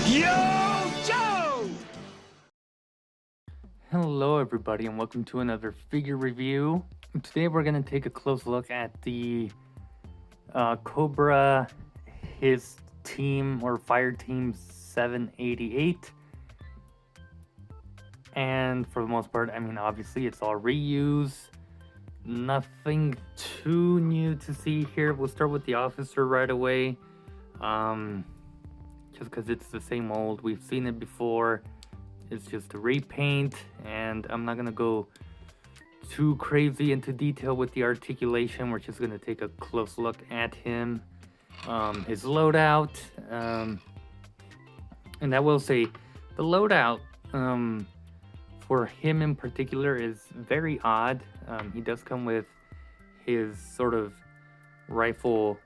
Yo, Joe! Hello everybody and welcome to another figure review. Today we're going to take a close look at the Cobra HISS team or Fireteam 788. And for the most part, I mean obviously it's all reuse. Nothing too new to see here. We'll start with the officer right away. Just because it's the same old, we've seen it before. It's just a repaint, and I'm not gonna go too crazy into detail with the articulation. We're just gonna take a close look at him, his loadout, and I will say the loadout for him in particular is very odd. He does come with his sort of rifle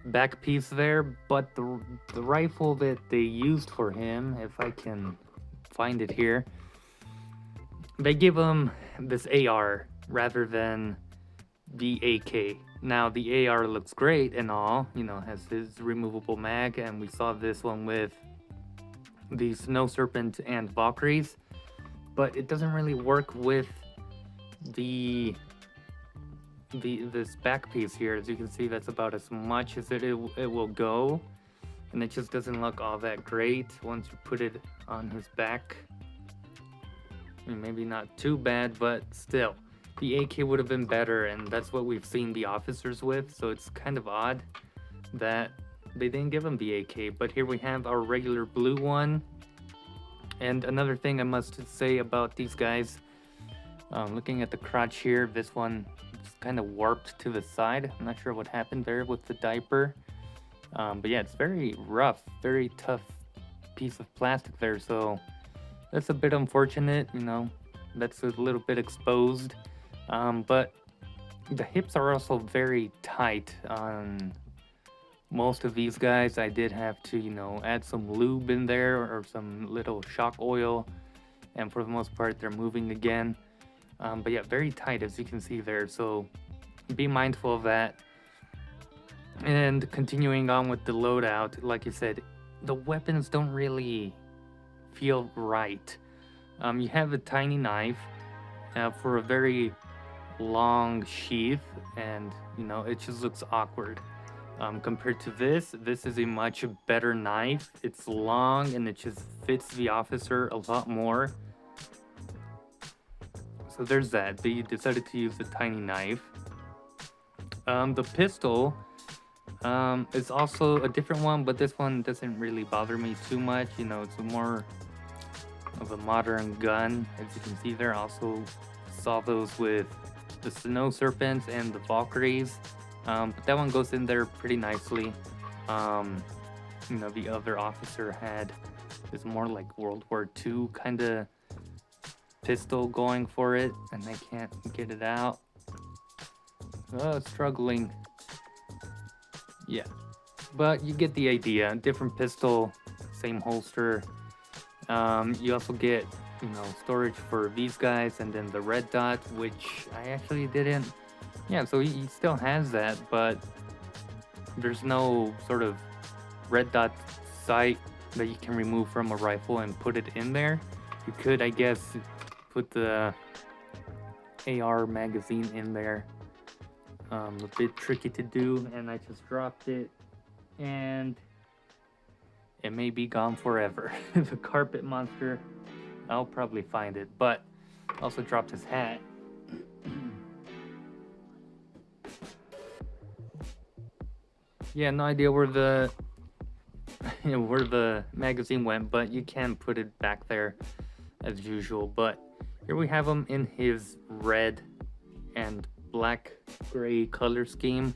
back piece there, but the rifle that they used for him, if I can find it here, they give him this AR rather than the AK. Now the AR looks great and all, you know, has his removable mag, and we saw this one with the Snow Serpent and Valkyries, but it doesn't really work with this back piece here. As you can see, that's about as much as it will go, and it just doesn't look all that great once you put it on his back. I mean, maybe not too bad, but still the AK would have been better, and that's what we've seen the officers with, so it's kind of odd that they didn't give him the AK. But here we have our regular blue one. And another thing I must say about these guys, looking at the crotch here, this one kind of warped to the side. I'm not sure what happened there with the diaper, but yeah, it's very rough, very tough piece of plastic there, so that's a bit unfortunate. You know, that's a little bit exposed, but the hips are also very tight on most of these guys. I did have to, you know, add some lube in there or some little shock oil, and for the most part they're moving again. But yeah, very tight, as you can see there, so be mindful of that. And continuing on with the loadout, like I said, the weapons don't really feel right. You have a tiny knife for a very long sheath, and you know, it just looks awkward. Compared to this is a much better knife. It's long and it just fits the officer a lot more. So there's that. They decided to use the tiny knife. The pistol is also a different one, but this one doesn't really bother me too much. You know, it's more of a modern gun. As you can see there, also saw those with the Snow Serpents and the Valkyries. But that one goes in there pretty nicely. You know, the other officer had this more like World War II kind of pistol going for it, and I can't get it out. Oh, struggling. Yeah, but you get the idea. Different pistol, same holster. You also get, you know, storage for these guys, and then the red dot, which I actually didn't. Yeah, so he still has that, but there's no sort of red dot sight that you can remove from a rifle and put it in there. You could, I guess, put the AR magazine in there. A bit tricky to do, and I just dropped it, and it may be gone forever. The carpet monster, I'll probably find it, but also dropped his hat. Yeah, no idea where the where the magazine went, but you can put it back there as usual. But here we have him in his red and black gray color scheme.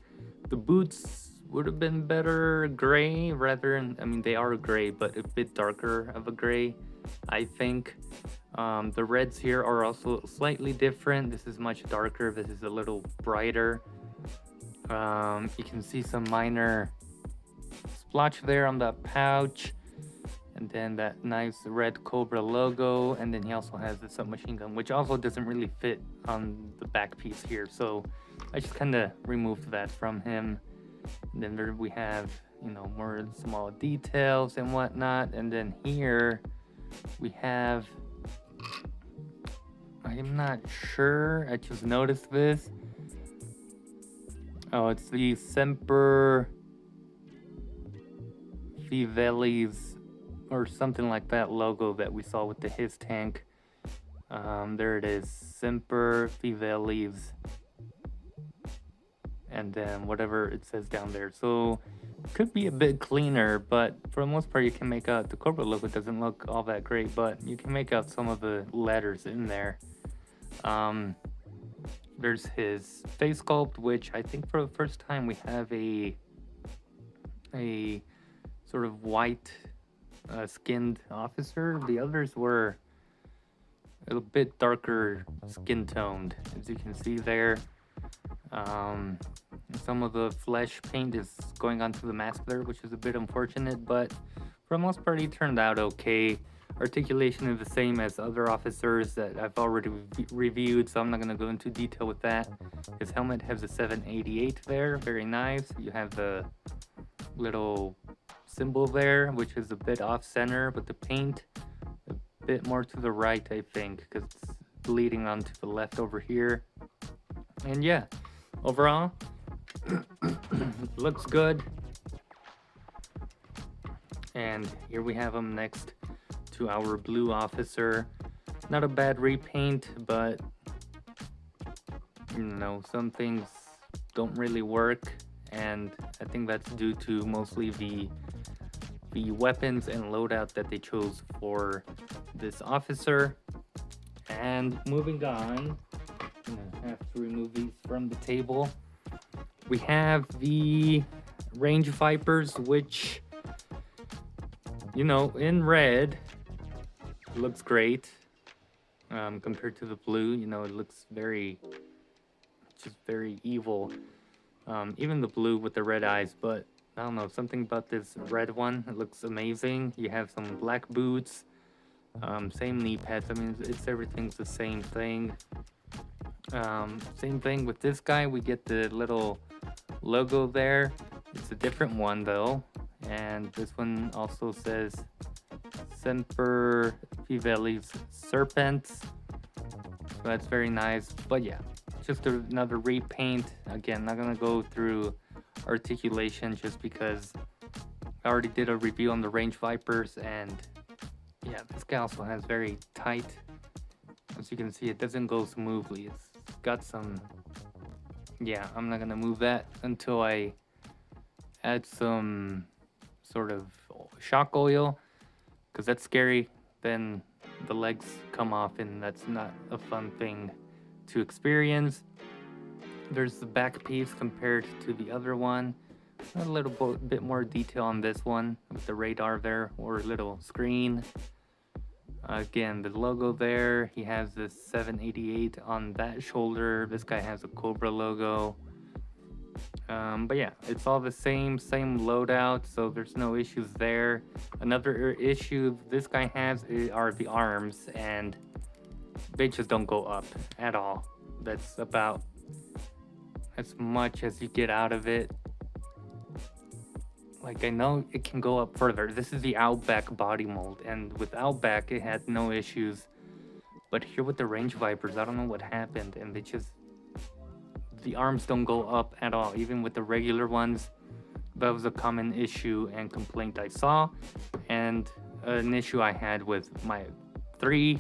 The boots would have been better gray rather than, I mean, they are gray, but a bit darker of a gray, I think. The reds here are also slightly different. This is much darker. This is a little brighter. You can see some minor splotch there on that pouch, and then that nice red Cobra logo, and then he also has the submachine gun, which also doesn't really fit on the back piece here, so I just kind of removed that from him. And then there we have you know, more small details and whatnot. And then here we have, I'm not sure, I just noticed this. Oh, it's the Semper Fidelis or something like that logo that we saw with the HISS tank. There it is, Semper Fidelis, and then whatever it says down there. So could be a bit cleaner, but for the most part you can make out the corporate logo doesn't look all that great, but you can make out some of the letters in there. There's his face sculpt, which I think for the first time we have a sort of white skinned officer. The others were a bit darker skin toned, as you can see there. Some of the flesh paint is going onto the mask there, which is a bit unfortunate, but for the most part he turned out okay. Articulation is the same as other officers that I've already reviewed, so I'm not going to go into detail with that. His helmet has a 788 there, very nice. You have the little symbol there, which is a bit off center, but the paint a bit more to the right, I think, because it's bleeding onto the left over here. And yeah, overall, looks good. And here we have him next to our blue officer. Not a bad repaint, but you know, some things don't really work, and I think that's due to mostly the weapons and loadout that they chose for this officer. And moving on, I'm gonna have to remove these from the table. We have the range vipers, which, you know, in red looks great compared to the blue. You know, it looks just very evil. Even the blue with the red eyes, but I don't know, something about this red one, it looks amazing. You have some black boots, same knee pads. I mean, everything's the same thing. Same thing with this guy. We get the little logo there. It's a different one though, and this one also says Semper Fidelis Serpents. So that's very nice. But yeah, just another repaint. Again, not gonna go through articulation just because I already did a review on the range vipers, and yeah, this guy also has very tight, as you can see, it doesn't go smoothly. It's got some, yeah, I'm not gonna move that until I add some sort of shock oil, because that's scary. Then the legs come off, and that's not a fun thing to experience. There's the back piece compared to the other one. A little bit more detail on this one with the radar there, or little screen. Again, the logo there. He has this 788 on that shoulder. This guy has a Cobra logo. But yeah, it's all the same loadout, so there's no issues there. Another issue this guy has are the arms, and they just don't go up at all. That's about as much as you get out of it. Like, I know it can go up further. This is the Outback body mold, and with Outback it had no issues, but here with the range vipers, I don't know what happened, and the arms don't go up at all. Even with the regular ones, that was a common issue and complaint I saw, and an issue I had with my 3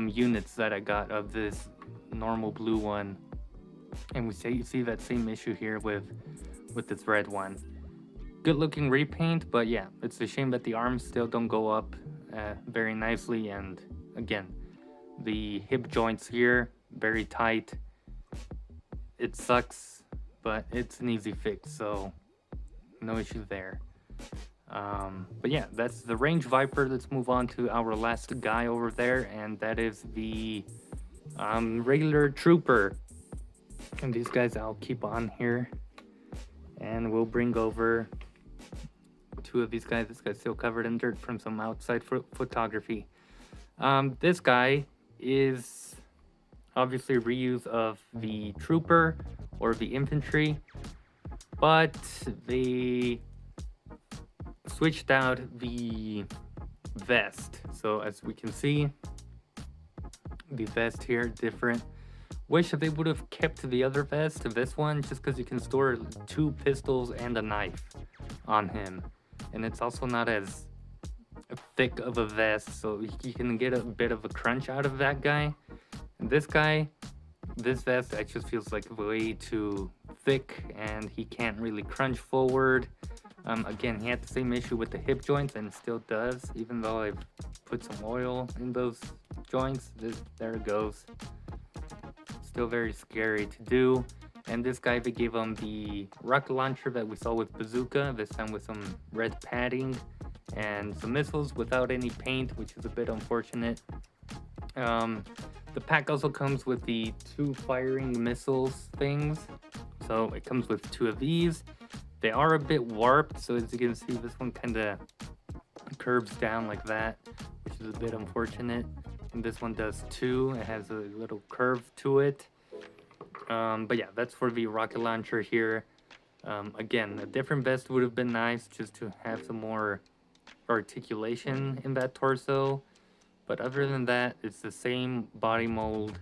units that I got of this normal blue one. And we see that same issue here with this red one. Good looking repaint, but yeah, it's a shame that the arms still don't go up very nicely. And again, the hip joints here, very tight. It sucks, but it's an easy fix, so no issue there. But yeah, that's the range viper. Let's move on to our last guy over there, and that is the regular trooper. And these guys I'll keep on here, and we'll bring over 2 of these guys. This guy's still covered in dirt from some outside photography. This guy is obviously a reuse of the trooper or the infantry, but they switched out the vest. So as we can see, the vest here different. Wish they would have kept the other vest, this one, just because you can store 2 pistols and a knife on him. And it's also not as thick of a vest, so you can get a bit of a crunch out of that guy. And this guy, this vest, it just feels like way too thick, and he can't really crunch forward. Again, he had the same issue with the hip joints, and still does, even though I've put some oil in those joints. There it goes. Still very scary to do. And this guy, they gave him the rocket launcher that we saw with Bazooka, this time with some red padding and some missiles without any paint, which is a bit unfortunate. The pack also comes with the 2 firing missiles things. So it comes with 2 of these. They are a bit warped, so as you can see, this one kind of curves down like that, which is a bit unfortunate. And this one does too. It has a little curve to it. But yeah, that's for the rocket launcher here. Again, a different vest would have been nice, just to have some more articulation in that torso. But other than that, it's the same body mold,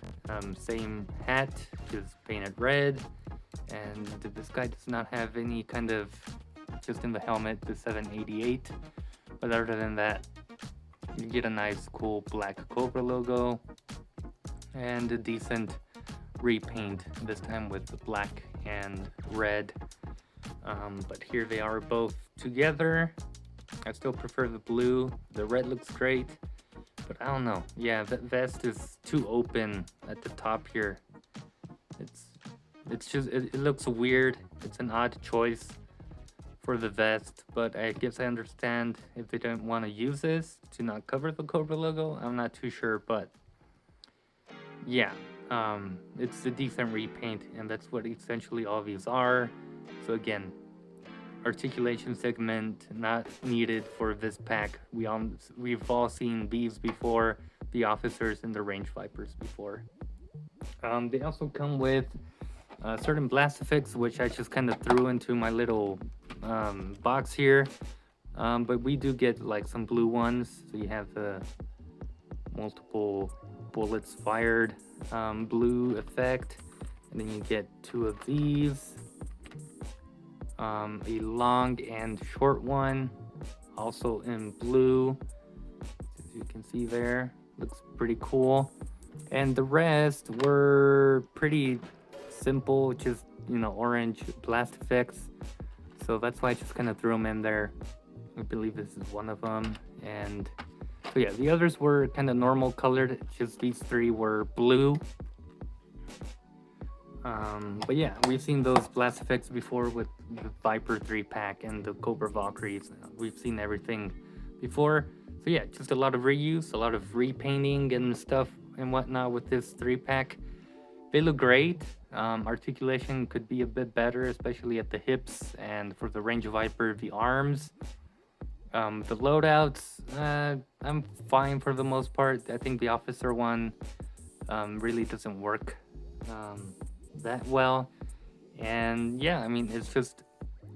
same hat, just painted red. And this guy does not have any kind of, just in the helmet, the 788. But other than that, you get a nice cool black Cobra logo and a decent repaint, this time with the black and red. But here they are both together. I still prefer the blue. The red looks great, but I don't know. Yeah, that vest is too open at the top here. It's just, it looks weird. It's an odd choice for the vest, but I guess I understand if they don't want to use this to not cover the Cobra logo. I'm not too sure, but yeah, it's a decent repaint, and that's what essentially all these are. So again, articulation segment not needed for this pack. We've all seen these before, the officers and the range vipers before. They also come with certain blast effects, which I just kind of threw into my little box here. But we do get like some blue ones, so you have the multiple bullets fired blue effect, and then you get 2 of these, a long and short one also in blue, as you can see there. Looks pretty cool. And the rest were pretty simple, just, you know, orange blast effects, so that's why I just kind of threw them in there. I believe this is one of them. And so yeah, the others were kind of normal colored, just these 3 were blue. But yeah, we've seen those blast effects before with the Viper 3-pack and the Cobra Valkyries. We've seen everything before. So yeah, just a lot of reuse, a lot of repainting and stuff and whatnot with this 3-pack. They look great. Articulation could be a bit better, especially at the hips, and for the Range Viper, the arms. The loadouts, I'm fine for the most part. I think the officer one really doesn't work that well. And yeah, I mean, it's just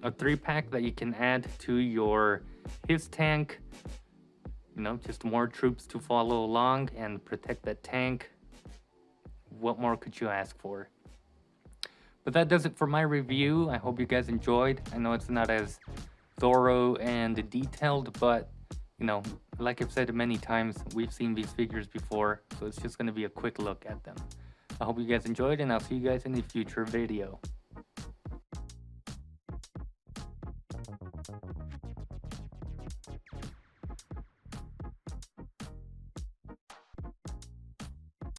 a 3-pack that you can add to your HISS tank. You know, just more troops to follow along and protect that tank. What more could you ask for? But that does it for my review. I hope you guys enjoyed. I know it's not as thorough and detailed, but you know, like I've said many times, we've seen these figures before, so it's just going to be a quick look at them. I hope you guys enjoyed, and I'll see you guys in a future video.